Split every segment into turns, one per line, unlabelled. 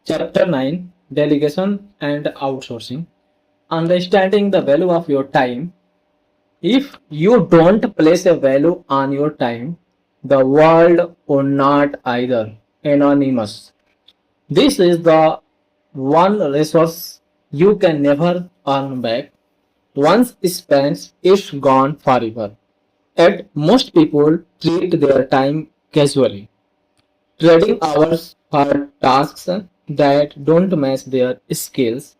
Chapter 9, Delegation and Outsourcing. Understanding the value of your time. If you don't place a value on your time, the world will not either. Anonymous. This is the one resource you can never earn back. Once spent, it's gone forever. Yet most people treat their time casually, trading hours for tasks that don't match their skills,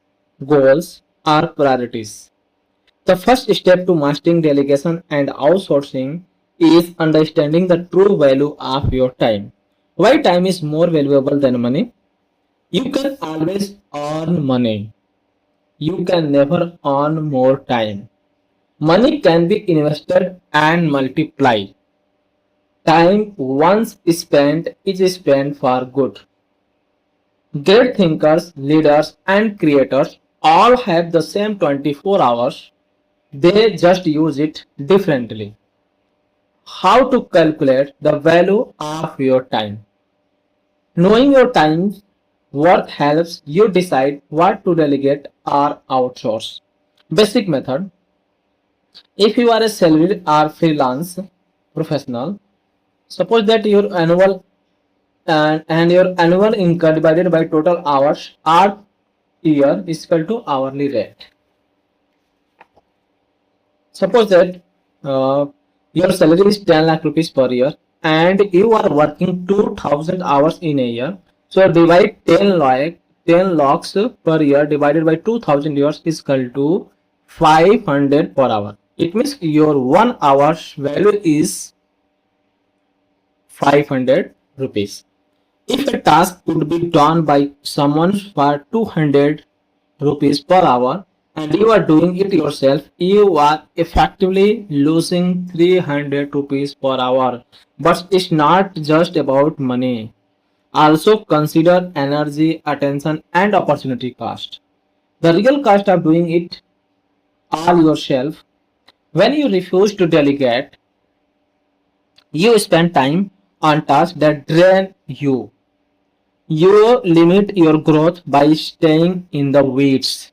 goals, or priorities. The first step to mastering delegation and outsourcing is understanding the true value of your time. Why time is more valuable than money? You can always earn money. You can never earn more time. Money can be invested and multiplied. Time once spent is spent for good. Great thinkers, leaders, and creators all have the same 24 hours. They just use it differently. How to calculate the value of your time? Knowing your time's worth helps you decide what to delegate or outsource. Basic method. If you are a salaried or freelance professional, suppose that your annual and your annual income divided by total hours or year is equal to hourly rate. Suppose that uh, your salary is 10 lakh rupees per year and you are working 2000 hours in a year. So divide 10 lakhs per year divided by 2000 years is equal to 500 per hour. It means your 1 hour's value is 500 rupees. If a task could be done by someone for 200 rupees per hour and you are doing it yourself, you are effectively losing 300 rupees per hour. But it's not just about money. Also consider energy, attention, and opportunity cost. The real cost of doing it all yourself. When you refuse to delegate, you spend time on tasks that drain you. You limit your growth by staying in the weeds.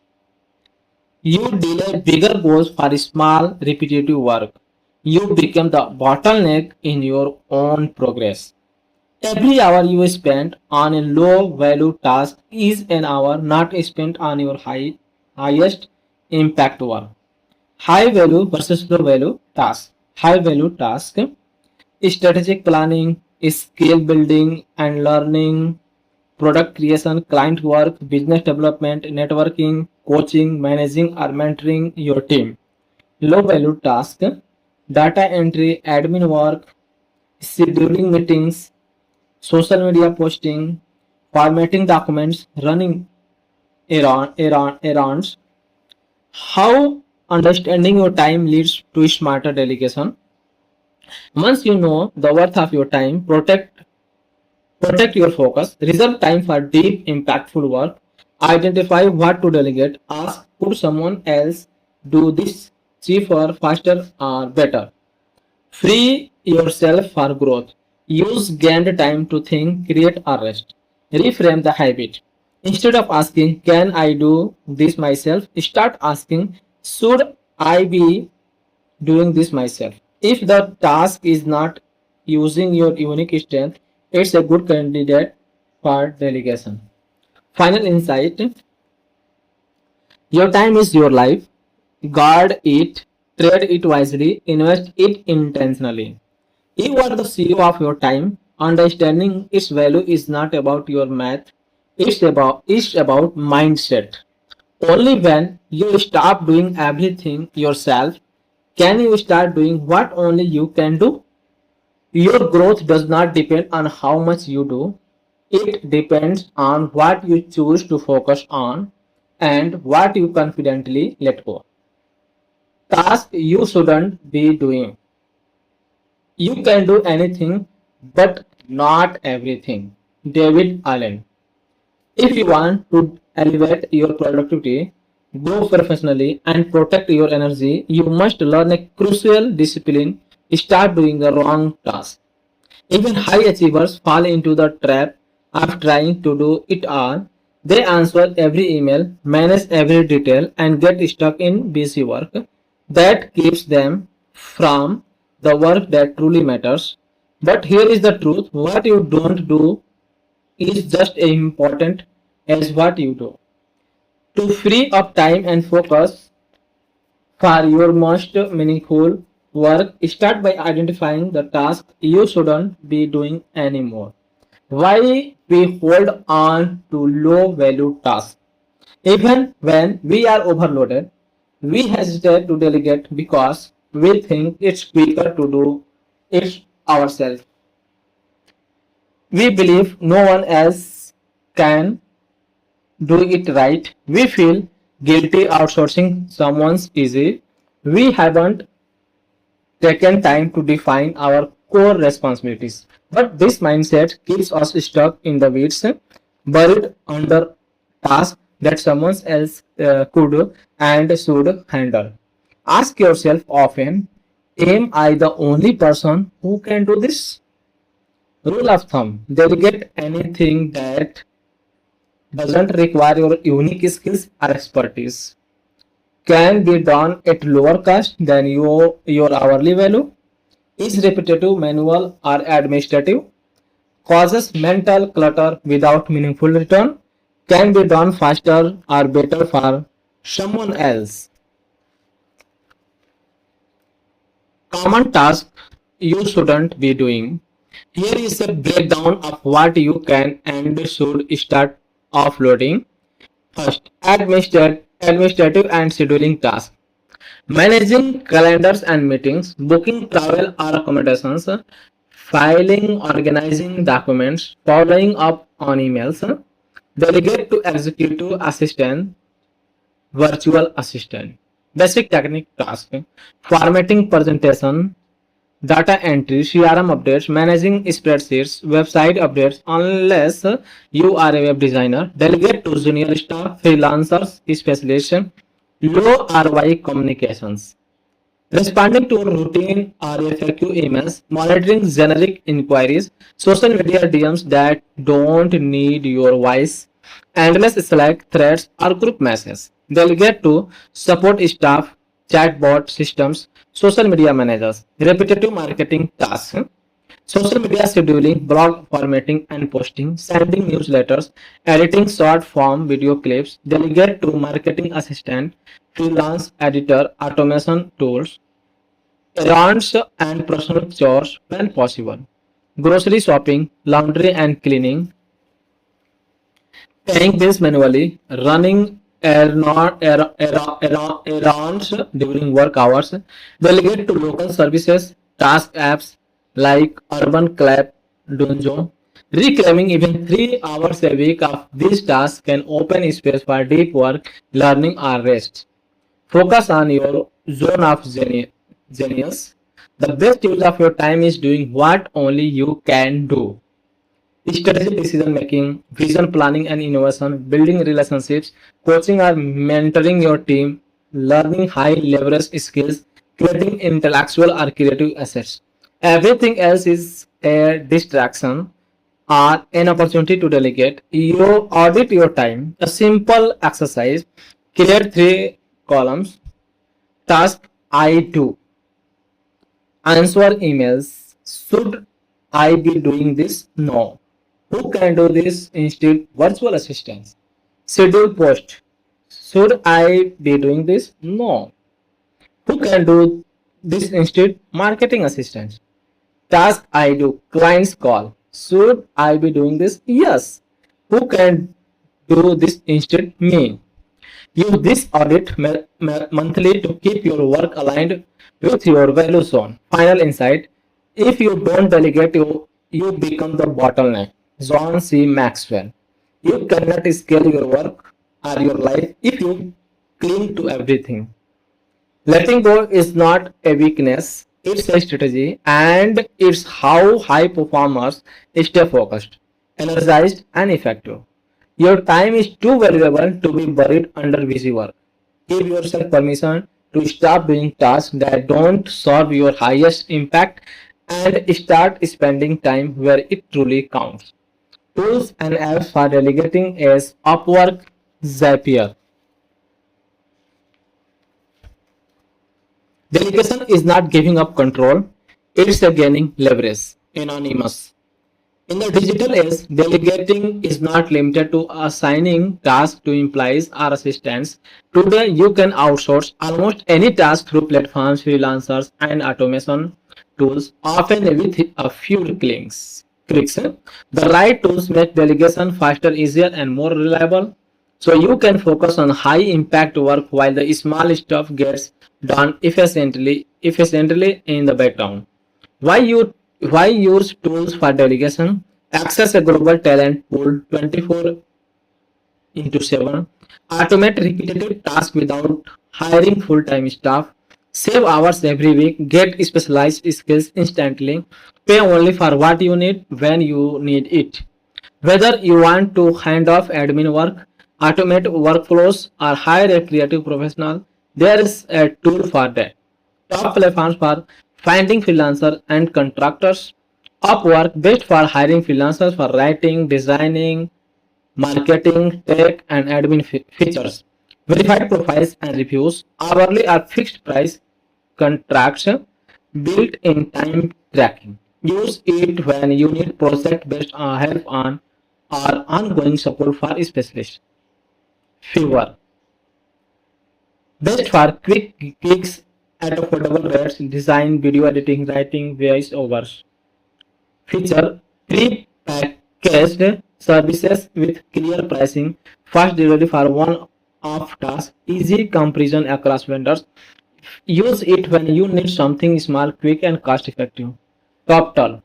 You delay bigger goals for small, repetitive work. You become the bottleneck in your own progress. Every hour you spend on a low value task is an hour not spent on your highest impact work. High value versus low value task. High value task, strategic planning, skill building and learning, product creation, client work, business development, networking, coaching, managing or mentoring your team. Low value task, data entry, admin work, scheduling meetings, social media posting, formatting documents, running errands. How understanding your time leads to smarter delegation. Once you know the worth of your time, protect your focus, reserve time for deep, impactful work, identify what to delegate, ask could someone else do this cheaper, faster, or better. Free yourself for growth. Use gained time to think, create, or rest. Reframe the habit. Instead of asking, can I do this myself? Start asking, should I be doing this myself? If the task is not using your unique strength, it's a good candidate for delegation. Final insight. Your time is your life. Guard it, trade it wisely, invest it intentionally. You are the CEO of your time. Understanding its value is not about your math, it's about mindset. Only when you stop doing everything yourself can you start doing what only you can do. Your growth does not depend on how much you do, it depends on what you choose to focus on and what you confidently let go. Task you shouldn't be doing. You can do anything, but not everything. David Allen. If you want to elevate your productivity, grow professionally, and protect your energy, you must learn a crucial discipline. Start doing the wrong task. Even high achievers fall into the trap of trying to do it all. They answer every email, manage every detail, and get stuck in busy work that keeps them from the work that truly matters. But here is the truth: what you don't do is just as important as what you do. To free up time and focus for your most meaningful work, start by identifying the task you shouldn't be doing anymore. Why we hold on to low value tasks? Even when we are overloaded, we hesitate to delegate because we think it's quicker to do it ourselves. We believe no one else can do it right. We feel guilty outsourcing someone's easy. We haven't taken time to define our core responsibilities. But this mindset keeps us stuck in the weeds, buried under tasks that someone else could and should handle. Ask yourself often, am I the only person who can do this? Rule of thumb, delegate anything that doesn't require your unique skills or expertise. Can be done at lower cost than your hourly value, is repetitive, manual, or administrative, causes mental clutter without meaningful return, can be done faster or better for someone else. Common tasks you shouldn't be doing. Here is a breakdown of what you can and should start offloading. First, administrative and scheduling tasks. Managing calendars and meetings, booking travel or accommodations, filing, organizing documents, following up on emails, delegate to executive assistant, virtual assistant. Basic technique task, formatting presentation, data entry, CRM updates, managing spreadsheets, website updates, unless you are a web designer, delegate to junior staff, freelancers, specialists, low ROI communications. Responding to routine or FAQ emails, monitoring generic inquiries, social media DMs that don't need your voice, endless Slack threads or group messages. Delegate to support staff, chatbot systems, social media managers, repetitive marketing tasks, social media scheduling, blog formatting and posting, sending newsletters, editing short form video clips, delegate to marketing assistant, freelance editor, automation tools, errands and personal chores when possible, grocery shopping, laundry and cleaning, paying bills manually, running errands during work hours, delegate to local services, task apps like Urban Clap, Dunzo. Reclaiming even 3 hours a week of these tasks can open space for deep work, learning, or rest. Focus on your zone of genius. The best use of your time is doing what only you can do. Strategic decision making, vision planning and innovation, building relationships, coaching or mentoring your team, learning high leverage skills, creating intellectual or creative assets. Everything else is a distraction or an opportunity to delegate. You audit your time. A simple exercise. Create 3 columns. Task I do. Answer emails. Should I be doing this? No. Who can do this instead? Virtual assistants. Schedule post. Should I be doing this? No. Who can do this instead? Marketing assistants. Task I do. Clients call. Should I be doing this? Yes. Who can do this instead? Me. Use this audit monthly to keep your work aligned with your value zone. Final insight: if you don't delegate, you become the bottleneck. John C. Maxwell. You cannot scale your work or your life if you cling to everything. Letting go is not a weakness, it's a strategy, and it's how high performers stay focused, energized, and effective. Your time is too valuable to be buried under busy work. Give yourself permission to stop doing tasks that don't serve your highest impact and start spending time where it truly counts. Tools and apps for delegating is Upwork, Zapier. Delegation is not giving up control, it's a gaining leverage. Anonymous. In the digital age, delegating is not limited to assigning tasks to employees or assistants. Today, you can outsource almost any task through platforms, freelancers, and automation tools, often with a few clicks. The right tools make delegation faster, easier, and more reliable. So you can focus on high impact work while the small stuff gets done efficiently in the background. Why you why use tools for delegation? Access a global talent pool 24 into 7. Automate repetitive tasks without hiring full-time staff. Save hours every week. Get specialized skills instantly. Pay only for what you need when you need it. Whether you want to hand off admin work, automate workflows, or hire a creative professional, there is a tool for that. Top platforms for finding freelancers and contractors. Upwork, best for hiring freelancers for writing, designing, marketing, tech, and admin features. Verified profiles and reviews. Hourly or fixed price contracts. Built-in time tracking. Use it when you need project-based help on or ongoing support for specialists. Fewer. Best for quick gigs at affordable rates, design, video editing, writing, voice overs. Feature pre-packaged services with clear pricing, fast delivery for one-off tasks, easy comparison across vendors. Use it when you need something small, quick, and cost-effective. TopTal.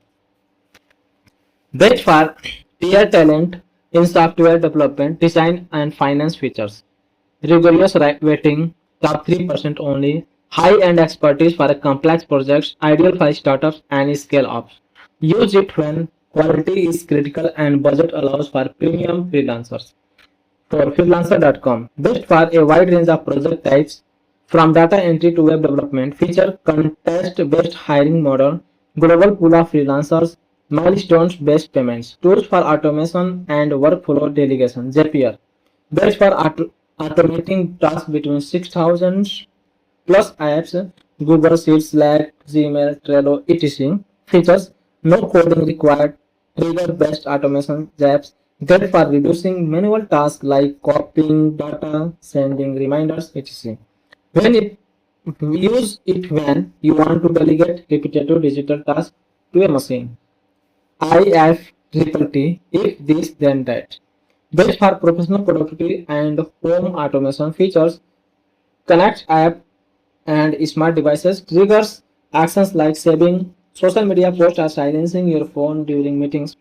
Best for tier talent in software development, design, and finance features. Rigorous rating, top 3% only. High-end expertise for complex projects, ideal for startups and scale-ups. Use it when quality is critical and budget allows for premium freelancers. For freelancer.com, best for a wide range of project types from data entry to web development, feature contest-based hiring model, global pool of freelancers, milestones-based payments, tools for automation and workflow delegation, Zapier, best for automating tasks between 6,000 plus apps, Google Sheets, Slack, Gmail, Trello, etc. Features, no coding required, trigger-based automation, Zaps, great for reducing manual tasks like copying data, sending reminders, etc. When it use it when you want to delegate repetitive digital tasks to a machine. IFTTT, if this then that. Best for professional productivity and home automation features, connect app and smart devices, triggers actions like saving social media posts or silencing your phone during meetings.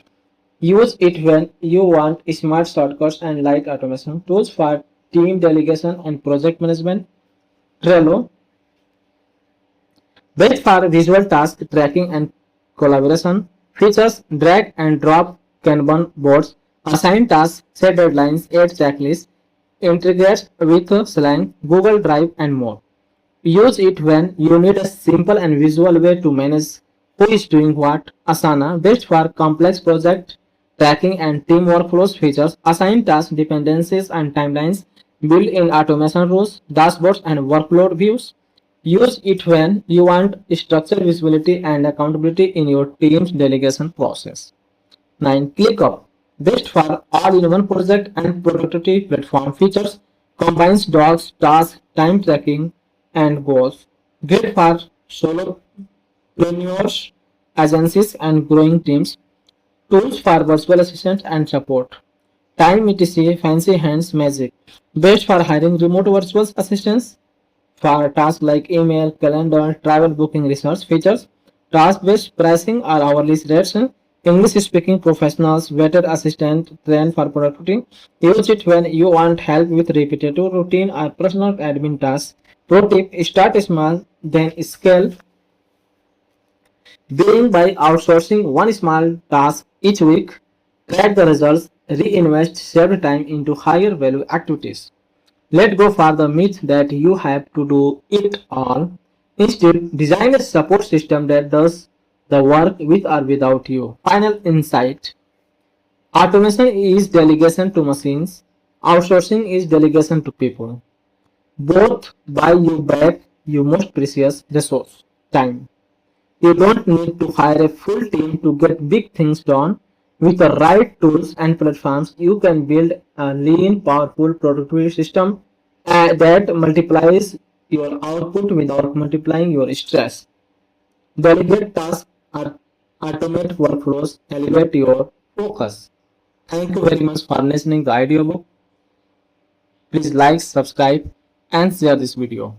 Use it when you want smart shortcuts and light automation. Tools for team delegation and project management. Trello, best for visual task tracking and collaboration. Features drag and drop Kanban boards, assign tasks, set deadlines, add checklists, integrates with Slang, Google Drive, and more. Use it when you need a simple and visual way to manage who is doing what. Asana, best for complex project tracking and team workflows features, assign tasks, dependencies, and timelines, built-in automation rules, dashboards, and workload views. Use it when you want structured visibility and accountability in your team's delegation process. 9. ClickUp, best for all-in-one project and productivity platform features, combines docs, tasks, time tracking, and goals. Great for solopreneurs, agencies, and growing teams. Tools for virtual assistants and support. Time etc. Fancy hands magic. Best for hiring remote virtual assistants for tasks like email, calendar, travel booking research features. Task-based pricing or hourly rates. English-speaking professionals, vetted assistant trained for productivity. Use it when you want help with repetitive routine or personal admin tasks. Pro tip, start small, then scale. Billing by outsourcing one small task each week, track the results, reinvest saved time into higher value activities. Let go for the myth that you have to do it all. Instead, design a support system that does the work with or without you. Final insight. Automation is delegation to machines. Outsourcing is delegation to people. Both buy you back your most precious resource, time. You don't need to hire a full team to get big things done. With the right tools and platforms, you can build a lean, powerful productivity system that multiplies your output without multiplying your stress. Delegate tasks, automate workflows, elevate your focus. Thank you very much for listening to the audiobook. Please like, subscribe, and share this video.